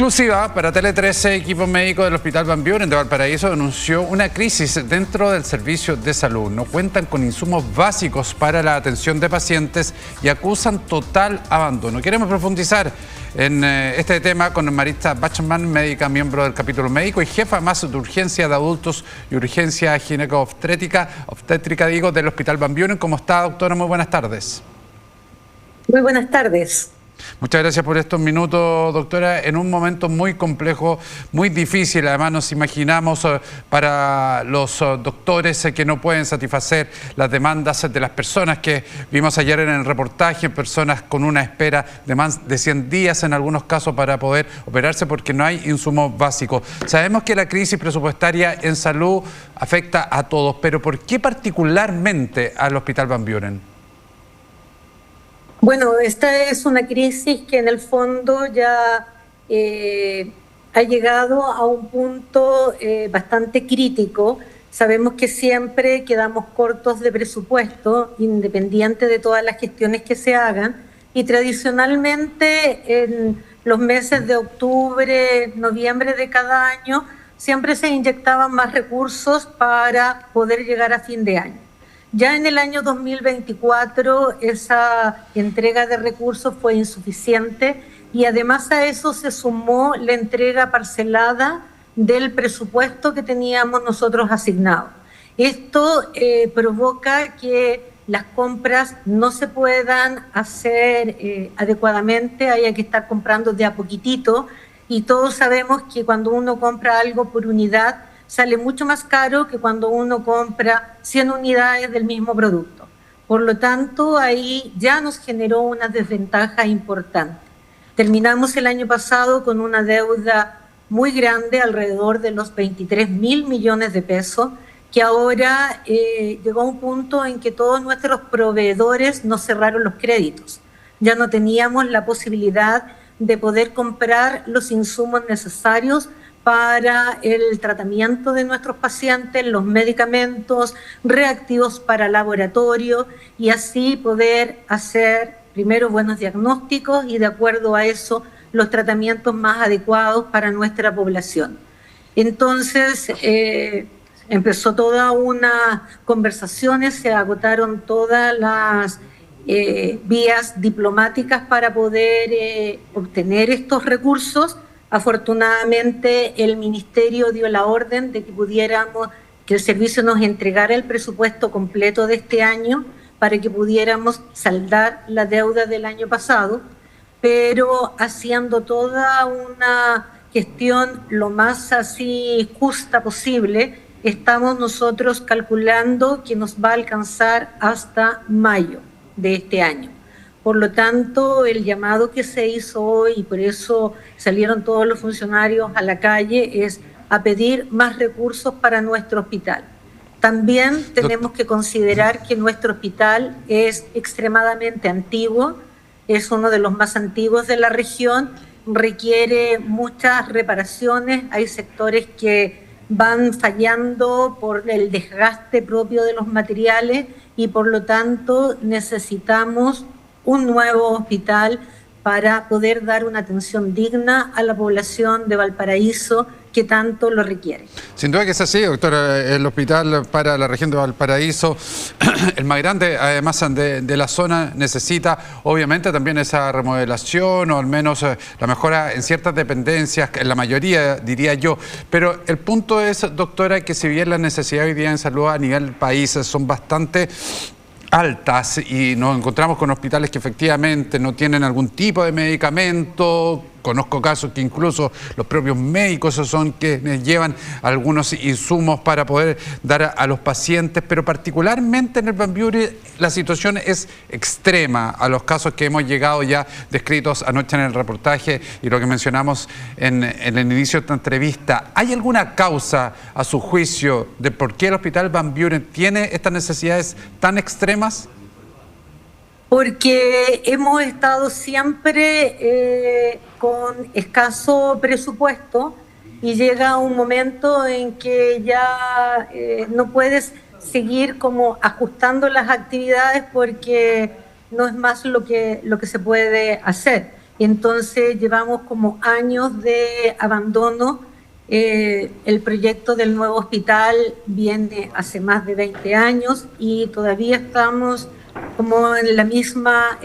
Exclusiva para Tele 13, equipo médico del Hospital Van Buren de Valparaíso denunció una crisis dentro del servicio de salud. No cuentan con insumos básicos para la atención de pacientes y acusan total abandono. Queremos profundizar en este tema con Maritza Bachmann, médica, miembro del capítulo médico y jefa más de urgencia de adultos y urgencia gineco-obstétrica del Hospital Van Buren. ¿Cómo está, doctora? Muy buenas tardes. Muy buenas tardes. Muchas gracias por estos minutos, doctora. En un momento muy complejo, muy difícil, además nos imaginamos para los doctores que no pueden satisfacer las demandas de las personas que vimos ayer en el reportaje, personas con una espera de más de 100 días en algunos casos para poder operarse porque no hay insumos básicos. Sabemos que la crisis presupuestaria en salud afecta a todos, pero ¿por qué particularmente al Hospital Van Buren? Bueno, esta es una crisis que en el fondo ya ha llegado a un punto bastante crítico. Sabemos que siempre quedamos cortos de presupuesto, independiente de todas las gestiones que se hagan, y tradicionalmente en los meses de octubre, noviembre de cada año, siempre se inyectaban más recursos para poder llegar a fin de año. Ya en el año 2024 esa entrega de recursos fue insuficiente y además a eso se sumó la entrega parcelada del presupuesto que teníamos nosotros asignado. Esto provoca que las compras no se puedan hacer adecuadamente, haya que estar comprando de a poquitito y todos sabemos que cuando uno compra algo por unidad sale mucho más caro que cuando uno compra 100 unidades del mismo producto. Por lo tanto, ahí ya nos generó una desventaja importante. Terminamos el año pasado con una deuda muy grande, alrededor de los 23.000 millones de pesos, que ahora llegó a un punto en que todos nuestros proveedores nos cerraron los créditos. Ya no teníamos la posibilidad de poder comprar los insumos necesarios para el tratamiento de nuestros pacientes, los medicamentos, reactivos para laboratorio y así poder hacer primero buenos diagnósticos y de acuerdo a eso los tratamientos más adecuados para nuestra población. Entonces empezó toda una conversaciones, se agotaron todas las vías diplomáticas para poder obtener estos recursos. Afortunadamente el Ministerio dio la orden de que el servicio nos entregara el presupuesto completo de este año para que pudiéramos saldar la deuda del año pasado, pero haciendo toda una gestión lo más así justa posible, estamos nosotros calculando que nos va a alcanzar hasta mayo de este año. Por lo tanto, el llamado que se hizo hoy, y por eso salieron todos los funcionarios a la calle, es a pedir más recursos para nuestro hospital. También tenemos que considerar que nuestro hospital es extremadamente antiguo, es uno de los más antiguos de la región, requiere muchas reparaciones, hay sectores que van fallando por el desgaste propio de los materiales y por lo tanto necesitamos un nuevo hospital para poder dar una atención digna a la población de Valparaíso que tanto lo requiere. Sin duda que es así, doctora. El hospital para la región de Valparaíso, el más grande además de la zona, necesita obviamente también esa remodelación o al menos la mejora en ciertas dependencias, en la mayoría diría yo. Pero el punto es, doctora, que si bien las necesidades hoy día en salud a nivel país son bastante altas y nos encontramos con hospitales que efectivamente no tienen algún tipo de medicamento. Conozco casos que incluso los propios médicos son quienes llevan algunos insumos para poder dar a los pacientes, pero particularmente en el Van Buren la situación es extrema a los casos que hemos llegado ya descritos anoche en el reportaje y lo que mencionamos en el inicio de esta entrevista. ¿Hay alguna causa, a su juicio, de por qué el Hospital Van Buren tiene estas necesidades tan extremas? Porque hemos estado siempre con escaso presupuesto y llega un momento en que ya no puedes seguir como ajustando las actividades porque no es más lo que se puede hacer. Entonces llevamos como años de abandono. El proyecto del nuevo hospital viene hace más de 20 años y todavía estamos como en la misma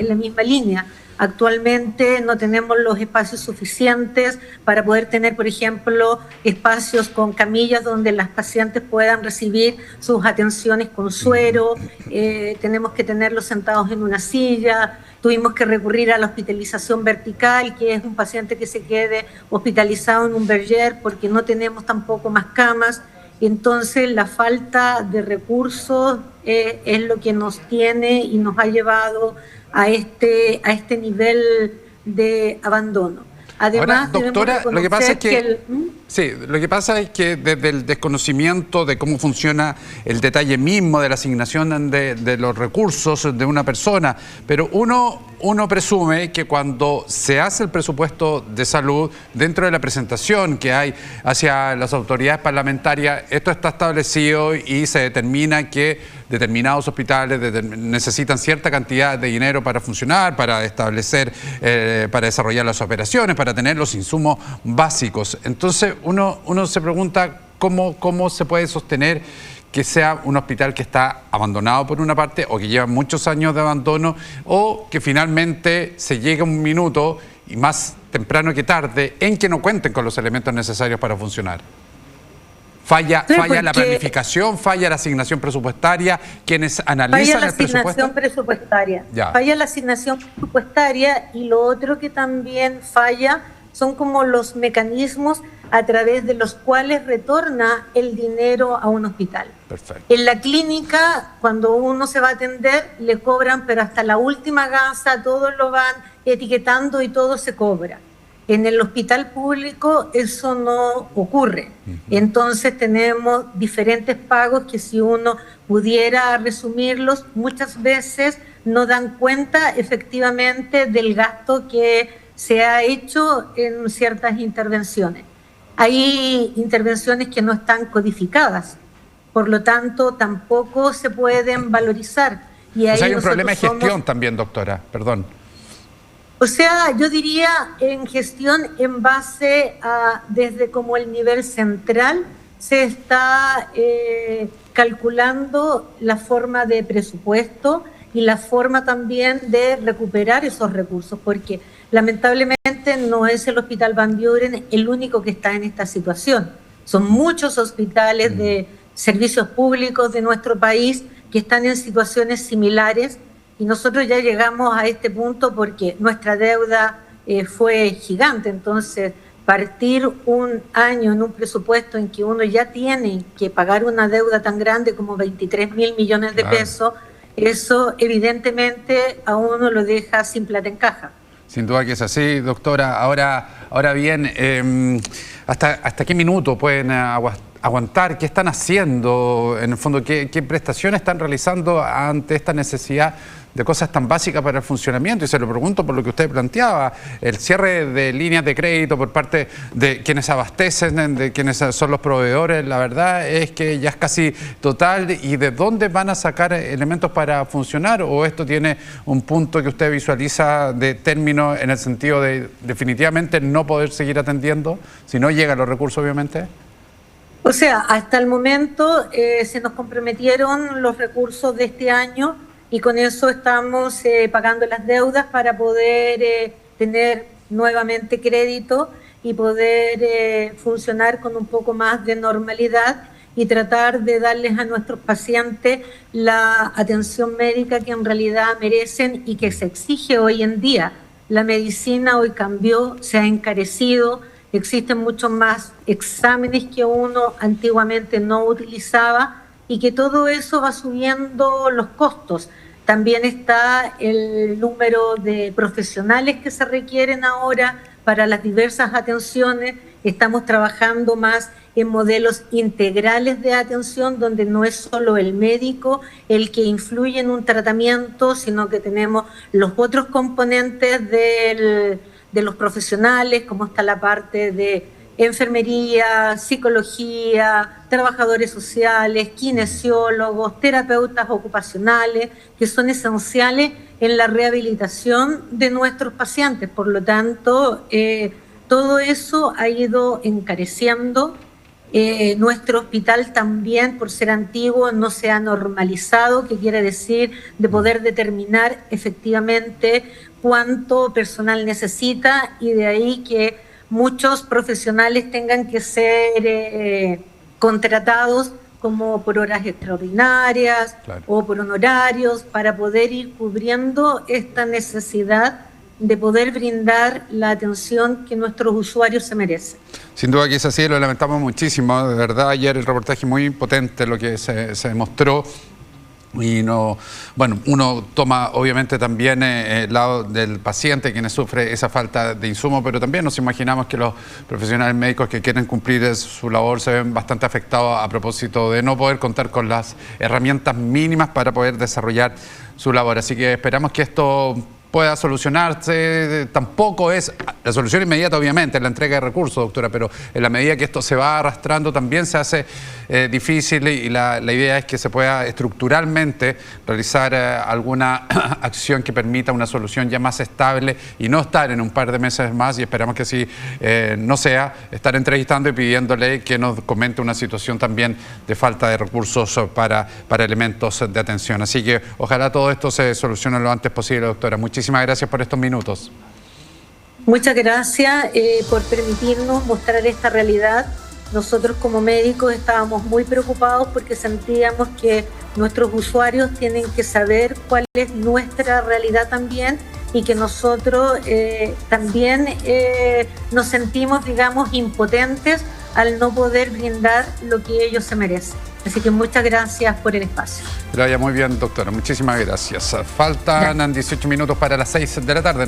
línea. Actualmente no tenemos los espacios suficientes para poder tener, por ejemplo, espacios con camillas donde las pacientes puedan recibir sus atenciones con suero. Tenemos que tenerlos sentados en una silla. Tuvimos que recurrir a la hospitalización vertical, que es un paciente que se quede hospitalizado en un berger porque no tenemos tampoco más camas. Entonces la falta de recursos es lo que nos tiene y nos ha llevado a este nivel de abandono. Además, ahora, doctora, lo que pasa es que sí, lo que pasa es que desde el desconocimiento de cómo funciona el detalle mismo de la asignación de los recursos de una persona, pero uno presume que cuando se hace el presupuesto de salud, dentro de la presentación que hay hacia las autoridades parlamentarias, esto está establecido y se determina que determinados hospitales necesitan cierta cantidad de dinero para funcionar, para establecer, para desarrollar las operaciones, para tener los insumos básicos. Entonces uno se pregunta cómo se puede sostener que sea un hospital que está abandonado por una parte o que lleva muchos años de abandono, o que finalmente se llegue un minuto, y más temprano que tarde, en que no cuenten con los elementos necesarios para funcionar. Falla la planificación, falla la asignación presupuestaria, quienes analizan el presupuesto. Falla la asignación presupuestaria, y lo otro que también falla son como los mecanismos a través de los cuales retorna el dinero a un hospital. Perfecto. En la clínica, cuando uno se va a atender, le cobran, pero hasta la última gasa, todos lo van etiquetando y todo se cobra. En el hospital público eso no ocurre. Entonces tenemos diferentes pagos que, si uno pudiera resumirlos, muchas veces no dan cuenta efectivamente del gasto que se ha hecho en ciertas intervenciones. Hay intervenciones que no están codificadas, por lo tanto tampoco se pueden valorizar. Y ahí hay un problema de gestión también, doctora, perdón. O sea, yo diría en gestión en base a, desde como el nivel central, se está calculando la forma de presupuesto y la forma también de recuperar esos recursos, porque lamentablemente no es el Hospital Van Buren el único que está en esta situación. Son muchos hospitales de servicios públicos de nuestro país que están en situaciones similares, y nosotros ya llegamos a este punto porque nuestra deuda fue gigante. Entonces, partir un año en un presupuesto en que uno ya tiene que pagar una deuda tan grande como 23.000 millones de pesos, eso evidentemente a uno lo deja sin plata en caja. Sin duda que es así, doctora. Ahora bien, ¿hasta qué minuto pueden aguantar? ¿Qué están haciendo? En el fondo, ¿qué prestaciones están realizando ante esta necesidad de cosas tan básicas para el funcionamiento? Y se lo pregunto por lo que usted planteaba, el cierre de líneas de crédito por parte de quienes abastecen, de quienes son los proveedores. La verdad es que ya es casi total. ¿Y de dónde van a sacar elementos para funcionar? ¿O esto tiene un punto que usted visualiza de término en el sentido de definitivamente no poder seguir atendiendo si no llegan los recursos, obviamente? O sea, hasta el momento se nos comprometieron los recursos de este año, y con eso estamos pagando las deudas para poder tener nuevamente crédito y poder funcionar con un poco más de normalidad y tratar de darles a nuestros pacientes la atención médica que en realidad merecen y que se exige hoy en día. La medicina hoy cambió, se ha encarecido, existen muchos más exámenes que uno antiguamente no utilizaba, y que todo eso va subiendo los costos. También está el número de profesionales que se requieren ahora para las diversas atenciones. Estamos trabajando más en modelos integrales de atención, donde no es solo el médico el que influye en un tratamiento, sino que tenemos los otros componentes de los profesionales, como está la parte de enfermería, psicología, trabajadores sociales, kinesiólogos, terapeutas ocupacionales, que son esenciales en la rehabilitación de nuestros pacientes. Por lo tanto, todo eso ha ido encareciendo. Nuestro hospital también, por ser antiguo, no se ha normalizado, que quiere decir de poder determinar efectivamente cuánto personal necesita, y de ahí que muchos profesionales tengan que ser contratados como por horas extraordinarias, claro, o por honorarios, para poder ir cubriendo esta necesidad de poder brindar la atención que nuestros usuarios se merecen. Sin duda que es así, lo lamentamos muchísimo, de verdad. Ayer el reportaje muy potente, lo que se demostró. Y no, bueno, uno toma obviamente también el lado del paciente, quien sufre esa falta de insumo, pero también nos imaginamos que los profesionales médicos que quieren cumplir su labor se ven bastante afectados a propósito de no poder contar con las herramientas mínimas para poder desarrollar su labor. Así que esperamos que esto pueda solucionarse. Tampoco es la solución inmediata, obviamente, la entrega de recursos, doctora, pero en la medida que esto se va arrastrando también se hace difícil, y la idea es que se pueda estructuralmente realizar alguna acción que permita una solución ya más estable y no estar en un par de meses más, y esperamos que así no sea, estar entrevistando y pidiéndole que nos comente una situación también de falta de recursos para elementos de atención. Así que ojalá todo esto se solucione lo antes posible, doctora. Muchísimas gracias por estos minutos. Muchas gracias por permitirnos mostrar esta realidad. Nosotros como médicos estábamos muy preocupados porque sentíamos que nuestros usuarios tienen que saber cuál es nuestra realidad también, y que nosotros también nos sentimos, digamos, impotentes al no poder brindar lo que ellos se merecen. Así que muchas gracias por el espacio. Que vaya muy bien, doctora. Muchísimas gracias. Faltan 18 minutos para las 6 de la tarde.